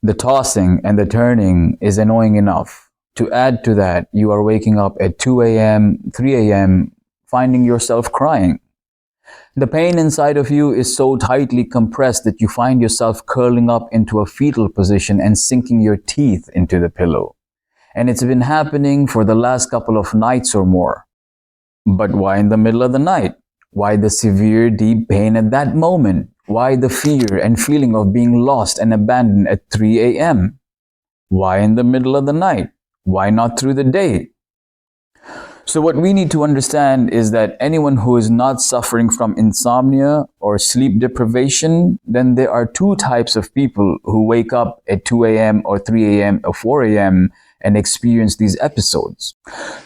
The tossing and the turning is annoying enough. To add to that, you are waking up at 2 a.m., 3 a.m., finding yourself crying. The pain inside of you is so tightly compressed that you find yourself curling up into a fetal position and sinking your teeth into the pillow. And it's been happening for the last couple of nights or more. But why in the middle of the night? Why the severe, deep pain at that moment? Why the fear and feeling of being lost and abandoned at 3 a.m.? Why in the middle of the night? Why not through the day? So what we need to understand is that anyone who is not suffering from insomnia or sleep deprivation, then there are two types of people who wake up at 2 a.m. or 3 a.m. or 4 a.m. and experience these episodes.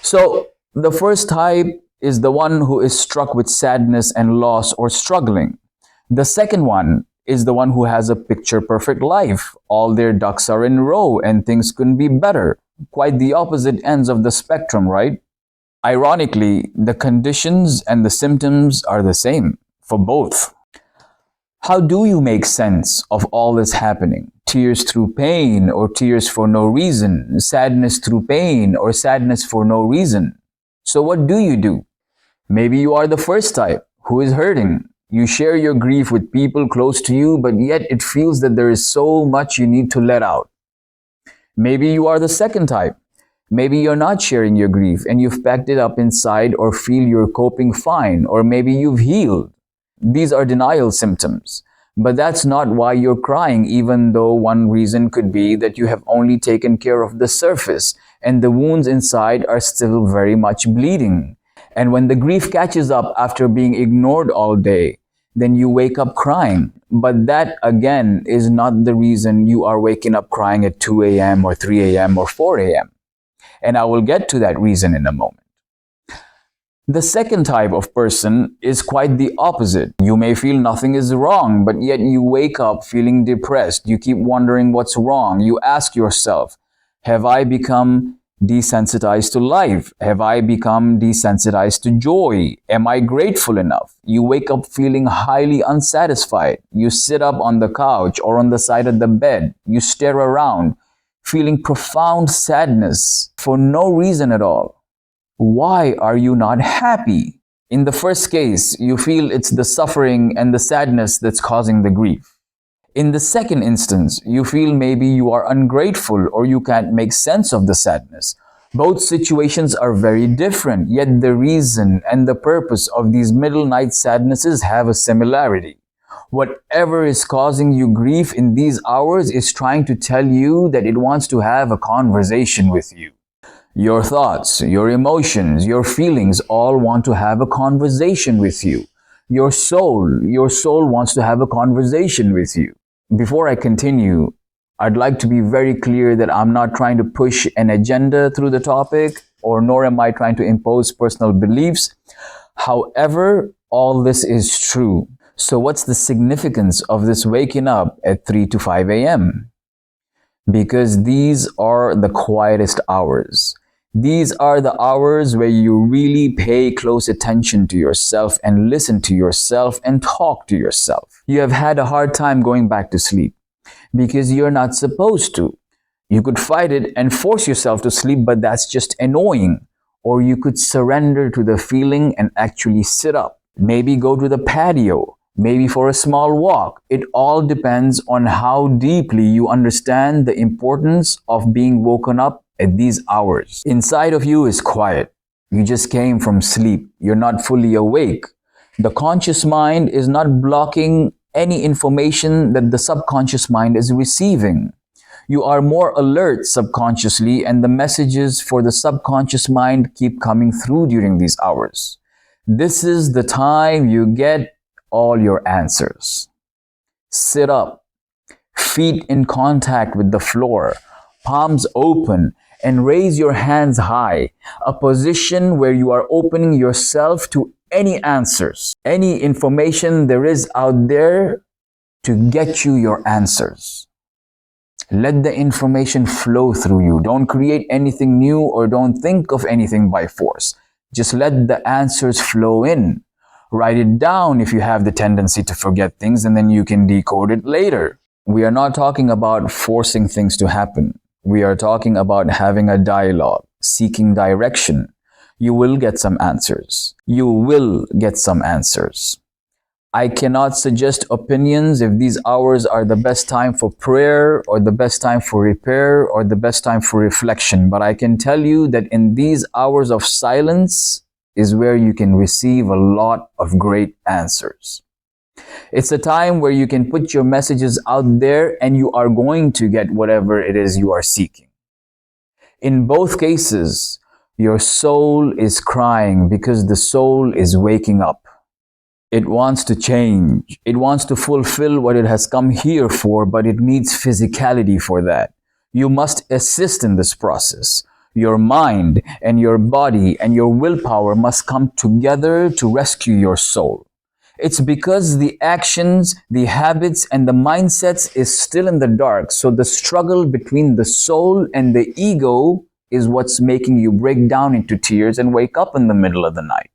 So the first type is the one who is struck with sadness and loss or struggling. The second one is the one who has a picture-perfect life. All their ducks are in a row and things couldn't be better. Quite the opposite ends of the spectrum, right? Ironically, the conditions and the symptoms are the same for both. How do you make sense of all this happening? Tears through pain or tears for no reason? Sadness through pain or sadness for no reason? So what do? Maybe you are the first type who is hurting. You share your grief with people close to you, but yet it feels that there is so much you need to let out. Maybe you are the second type. Maybe you're not sharing your grief and you've packed it up inside or feel you're coping fine, or maybe you've healed. These are denial symptoms. But that's not why you're crying, even though one reason could be that you have only taken care of the surface and the wounds inside are still very much bleeding. And when the grief catches up after being ignored all day, then you wake up crying. But that, again, is not the reason you are waking up crying at 2 a.m. or 3 a.m. or 4 a.m. And I will get to that reason in a moment. The second type of person is quite the opposite. You may feel nothing is wrong, but yet you wake up feeling depressed. You keep wondering what's wrong. You ask yourself, have I become desensitized to life? Have I become desensitized to joy? Am I grateful enough? You wake up feeling highly unsatisfied. You sit up on the couch or on the side of the bed. You stare around, feeling profound sadness for no reason at all. Why are you not happy? In the first case, you feel it's the suffering and the sadness that's causing the grief. In the second instance, you feel maybe you are ungrateful or you can't make sense of the sadness. Both situations are very different, yet the reason and the purpose of these middle night sadnesses have a similarity. Whatever is causing you grief in these hours is trying to tell you that it wants to have a conversation with you. Your thoughts, your emotions, your feelings all want to have a conversation with you. Your soul wants to have a conversation with you. Before I continue, I'd like to be very clear that I'm not trying to push an agenda through the topic, or nor am I trying to impose personal beliefs. However, all this is true. So what's the significance of this waking up at 3 to 5 a.m.? Because these are the quietest hours. These are the hours where you really pay close attention to yourself and listen to yourself and talk to yourself. You have had a hard time going back to sleep because you're not supposed to. You could fight it and force yourself to sleep, but that's just annoying. Or you could surrender to the feeling and actually sit up. Maybe go to the patio. Maybe for a small walk. It all depends on how deeply you understand the importance of being woken up at these hours. Inside of you is quiet. You just came from sleep. You're not fully awake. The conscious mind is not blocking any information that the subconscious mind is receiving. You are more alert subconsciously, and the messages for the subconscious mind keep coming through during these hours. This is the time you get all your answers. Sit up, feet in contact with the floor, palms open, and raise your hands high, a position where you are opening yourself to any answers, any information there is out there to get you your answers. Let the information flow through you. Don't create anything new or don't think of anything by force. Just let the answers flow in. Write it down if you have the tendency to forget things, and then you can decode it later. We are not talking about forcing things to happen. We are talking about having a dialogue, seeking direction. You will get some answers. You will get some answers. I cannot suggest opinions if these hours are the best time for prayer or the best time for repair or the best time for reflection. But I can tell you that in these hours of silence is where you can receive a lot of great answers. It's a time where you can put your messages out there and you are going to get whatever it is you are seeking. In both cases, your soul is crying because the soul is waking up. It wants to change. It wants to fulfill what it has come here for, but it needs physicality for that. You must assist in this process. Your mind and your body and your willpower must come together to rescue your soul. It's because the actions, the habits, and the mindsets is still in the dark. So the struggle between the soul and the ego is what's making you break down into tears and wake up in the middle of the night.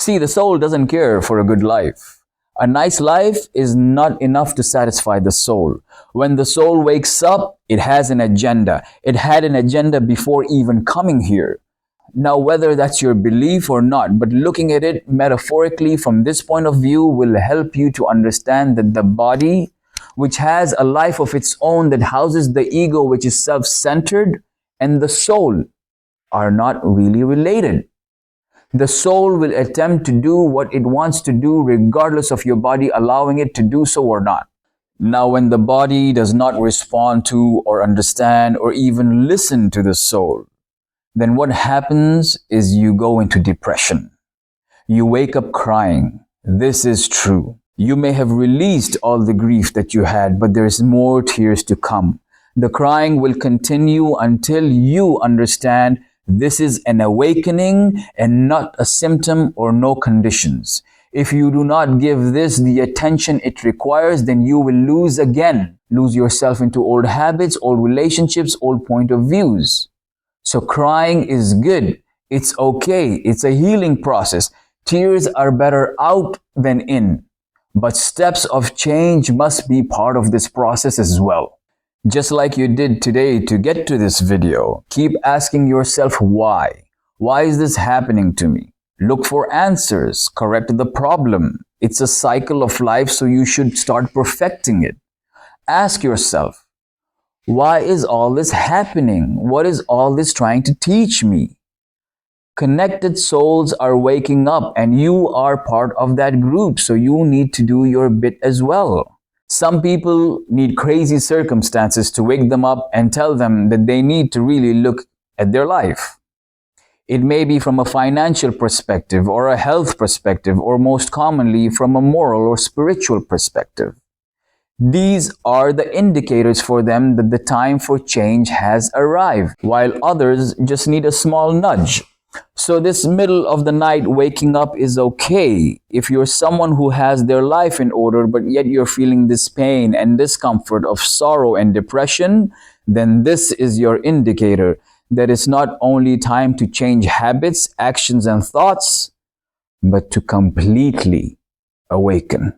See, the soul doesn't care for a good life. A nice life is not enough to satisfy the soul. When the soul wakes up, it has an agenda. It had an agenda before even coming here. Now, whether that's your belief or not, but looking at it metaphorically from this point of view will help you to understand that the body, which has a life of its own that houses the ego, which is self-centered, and the soul are not really related. The soul will attempt to do what it wants to do regardless of your body allowing it to do so or not. Now, when the body does not respond to or understand or even listen to the soul, then what happens is you go into depression. You wake up crying. This is true. You may have released all the grief that you had, but there is more tears to come. The crying will continue until you understand this is an awakening and not a symptom or no conditions. If you do not give this the attention it requires, then you will lose again. Lose yourself into old habits, old relationships, old point of views. So crying is good. It's okay. It's a healing process. Tears are better out than in. But steps of change must be part of this process as well. Just like you did today to get to this video, keep asking yourself why. Why is this happening to me? Look for answers. Correct the problem. It's a cycle of life, so you should start perfecting it. Ask yourself, why is all this happening? What is all this trying to teach me? Connected souls are waking up and you are part of that group, so you need to do your bit as well. Some people need crazy circumstances to wake them up and tell them that they need to really look at their life. It may be from a financial perspective or a health perspective, or most commonly from a moral or spiritual perspective. These are the indicators for them that the time for change has arrived, while others just need a small nudge. So this middle of the night waking up is okay. If you're someone who has their life in order, but yet you're feeling this pain and discomfort of sorrow and depression, then this is your indicator that it's not only time to change habits, actions, and thoughts, but to completely awaken.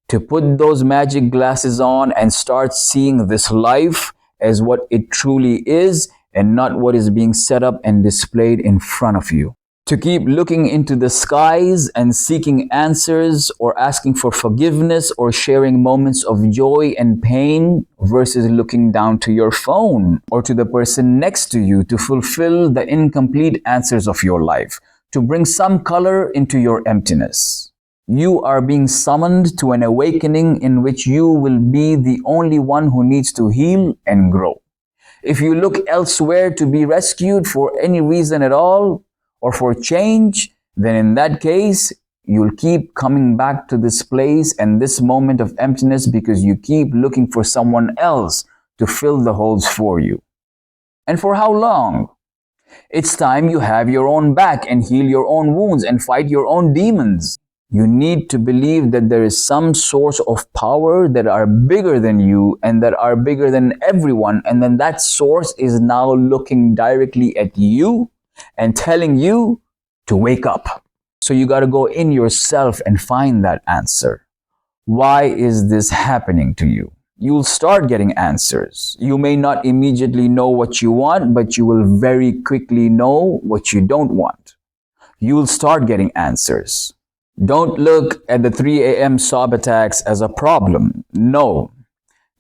To put those magic glasses on and start seeing this life as what it truly is and not what is being set up and displayed in front of you. To keep looking into the skies and seeking answers or asking for forgiveness or sharing moments of joy and pain versus looking down to your phone or to the person next to you to fulfill the incomplete answers of your life, to bring some color into your emptiness. You are being summoned to an awakening in which you will be the only one who needs to heal and grow. If you look elsewhere to be rescued for any reason at all or for change, then in that case, you'll keep coming back to this place and this moment of emptiness because you keep looking for someone else to fill the holes for you. And for how long? It's time you have your own back and heal your own wounds and fight your own demons. You need to believe that there is some source of power that are bigger than you and that are bigger than everyone. And then that source is now looking directly at you and telling you to wake up. So you got to go in yourself and find that answer. Why is this happening to you? you'll start getting answers. You may not immediately know what you want, but you will very quickly know what you don't want. You'll start getting answers. Don't look at the 3 a.m. sob attacks as a problem. No,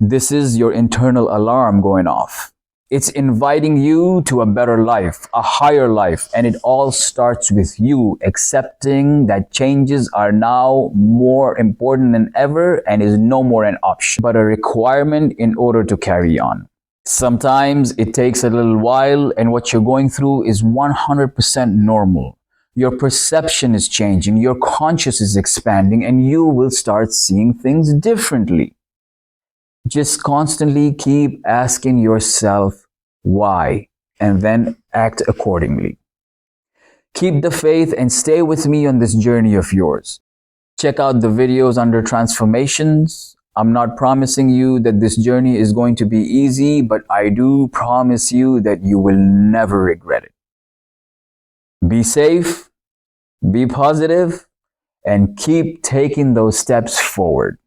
this is your internal alarm going off. It's inviting you to a better life, a higher life, and it all starts with you accepting that changes are now more important than ever and is no more an option, but a requirement in order to carry on. Sometimes it takes a little while, and what you're going through is 100% normal. Your perception is changing, your conscious is expanding, and you will start seeing things differently. Just constantly keep asking yourself why, and then act accordingly. Keep the faith and stay with me on this journey of yours. Check out the videos under transformations. I'm not promising you that this journey is going to be easy, but I do promise you that you will never regret it. Be safe, be positive, and keep taking those steps forward.